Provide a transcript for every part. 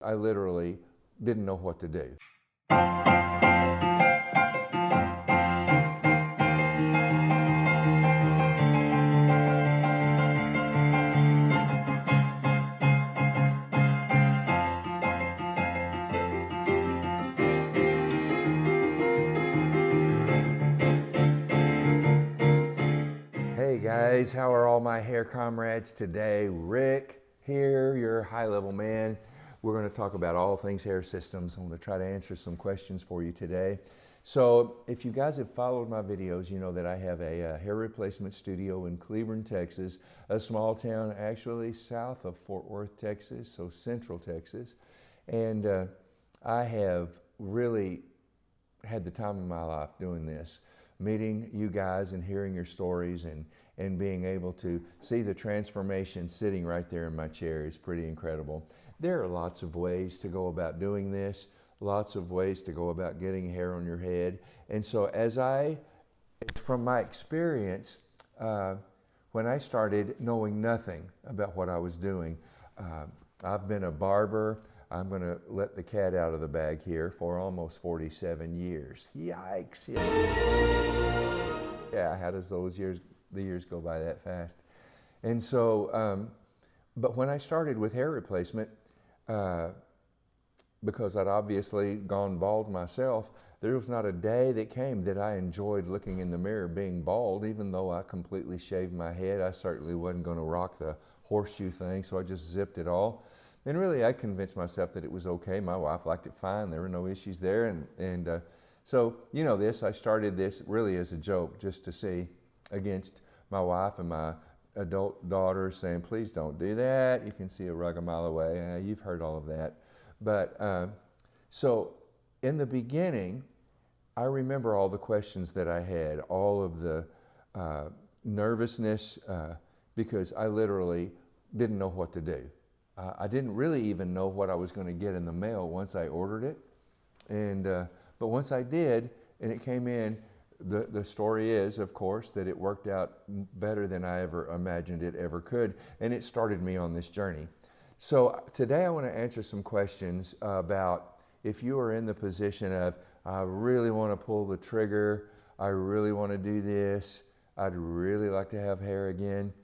I literally didn't know what to do. Hey guys, how are all my hair comrades today? Rick here, your high-level man. We're going to talk about all things hair systems. I'm going to try to answer some questions for you today. So if you guys have followed my videos, you know that I have a hair replacement studio in Cleburne, Texas, a small town actually south of Fort Worth, Texas, so central Texas. And I have really had the time of my life doing this, meeting you guys and hearing your stories and being able to see the transformation sitting right there in my chair is pretty incredible. There are lots of ways to go about doing this, lots of ways to go about getting hair on your head. And so from my experience, when I started knowing nothing about what I was doing, I've been a barber. I'm going to let the cat out of the bag here for almost 47 years. Yikes. Yeah, how does the years go by that fast? And so, but when I started with hair replacement, because I'd obviously gone bald myself, there was not a day that came that I enjoyed looking in the mirror being bald. Even though I completely shaved my head, I certainly wasn't going to rock the horseshoe thing, so I just zipped it all. And really, I convinced myself that it was okay. My wife liked it fine. There were no issues there. So, you know this, I started this really as a joke, just to see against my wife and my adult daughter saying, please don't do that. You can see a rug a mile away. You've heard all of that. But so in the beginning, I remember all the questions that I had, all of the nervousness, because I literally didn't know what to do. I didn't really even know what I was going to get in the mail once I ordered it. But once I did, and it came in, the story is, of course, that it worked out better than I ever imagined it ever could. And it started me on this journey. So today I want to answer some questions about if you are in the position of, I really want to pull the trigger, I really want to do this, I'd really like to have hair again.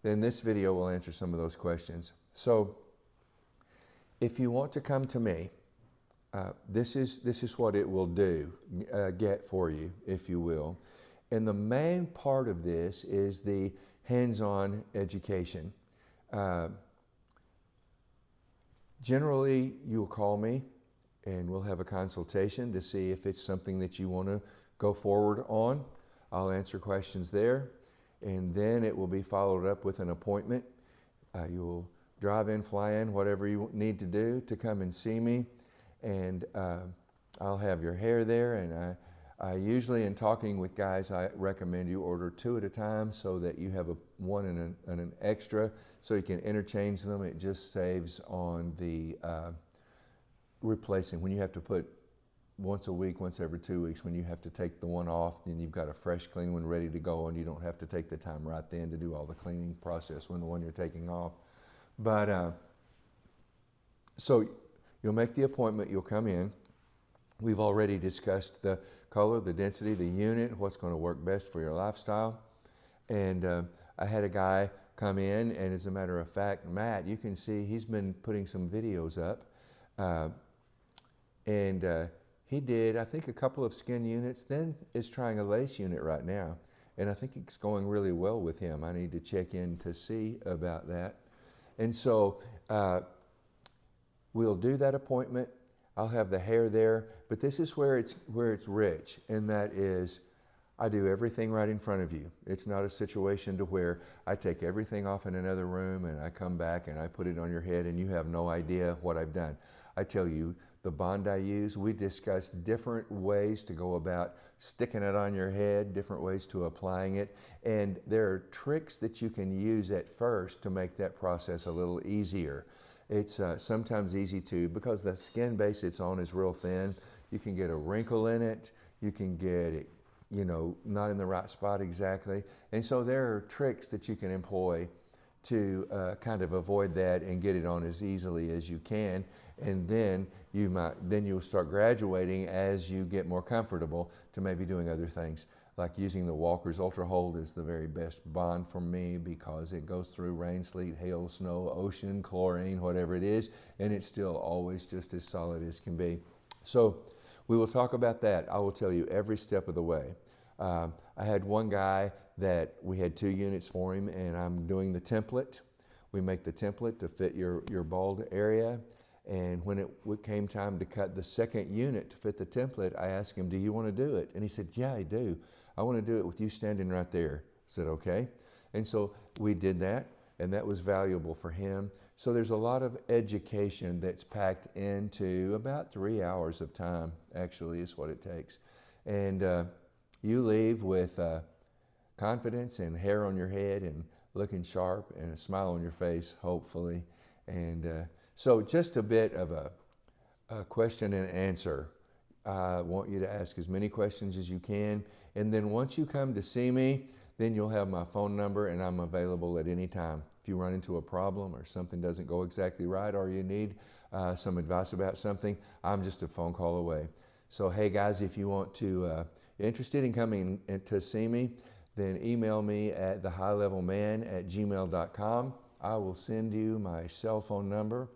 Then this video will answer some of those questions. So if you want to come to me, this is what it will do, get for you, if you will. And the main part of this is the hands-on education. Generally, you'll call me and we'll have a consultation to see if it's something that you want to go forward on. I'll answer questions there. And then it will be followed up with an appointment. You'll drive in, fly in, whatever you need to do to come and see me. And I'll have your hair there. And I usually, in talking with guys, I recommend you order 2 at a time so that you have one and an extra so you can interchange them. It just saves on the replacing. When you have to put once a week, once every 2 weeks, when you have to take the one off, then you've got a fresh clean one ready to go, and you don't have to take the time right then to do all the cleaning process when the one you're taking off. But so you'll make the appointment, you'll come in. We've already discussed the color, the density, the unit, what's going to work best for your lifestyle. And I had a guy come in, and as a matter of fact, Matt, you can see he's been putting some videos up. He did, I think, a couple of skin units, then is trying a lace unit right now. And I think it's going really well with him. I need to check in to see about that. And so we'll do that appointment. I'll have the hair there, but this is where it's rich, and that is I do everything right in front of you. It's not a situation to where I take everything off in another room and I come back and I put it on your head and you have no idea what I've done. I tell you the bond I use. We discuss different ways to go about sticking it on your head, different ways to applying it, and there are tricks that you can use at first to make that process a little easier. It's sometimes easy to, because the skin base it's on is real thin, you can get a wrinkle in it, you can get it, you know, not in the right spot exactly. And so there are tricks that you can employ to kind of avoid that and get it on as easily as you can. And then you'll start graduating as you get more comfortable to maybe doing other things. Like using the Walker's Ultra Hold is the very best bond for me because it goes through rain, sleet, hail, snow, ocean, chlorine, whatever it is, and it's still always just as solid as can be. So we will talk about that. I will tell you every step of the way. I had one guy that we had 2 units for him, and I'm doing the template. We make the template to fit your bald area. And when it came time to cut the second unit to fit the template, I asked him, do you want to do it? And he said, yeah, I do. I want to do it with you standing right there. I said, okay. And so we did that, and that was valuable for him. So there's a lot of education that's packed into about 3 hours of time, actually, is what it takes. And you leave with confidence and hair on your head and looking sharp and a smile on your face, hopefully. And so just a bit of a question and answer. I want you to ask as many questions as you can. And then once you come to see me, then you'll have my phone number and I'm available at any time. If you run into a problem or something doesn't go exactly right or you need some advice about something, I'm just a phone call away. So hey guys, if you want to, interested in coming to see me, then email me at thehighlevelman@gmail.com. I will send you my cell phone number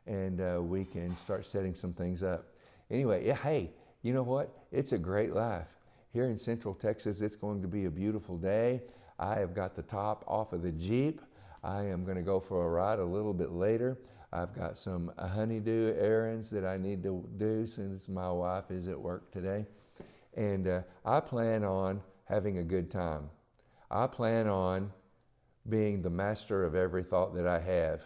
and we can start setting some things up. Anyway, yeah, hey, you know what? It's a great life. Here in Central Texas, it's going to be a beautiful day. I have got the top off of the Jeep. I am going to go for a ride a little bit later. I've got some honeydew errands that I need to do since my wife is at work today. And I plan on having a good time. I plan on being the master of every thought that I have.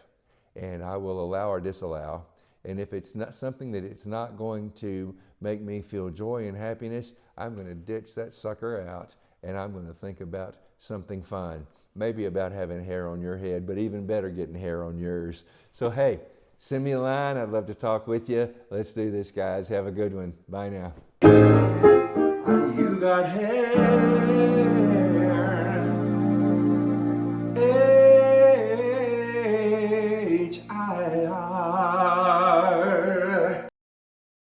And I will allow or disallow. And if it's not something that it's not going to make me feel joy and happiness, I'm going to ditch that sucker out and I'm going to think about something fun. Maybe about having hair on your head, but even better getting hair on yours. So hey, send me a line. I'd love to talk with you. Let's do this, guys. Have a good one. Bye now. You got hair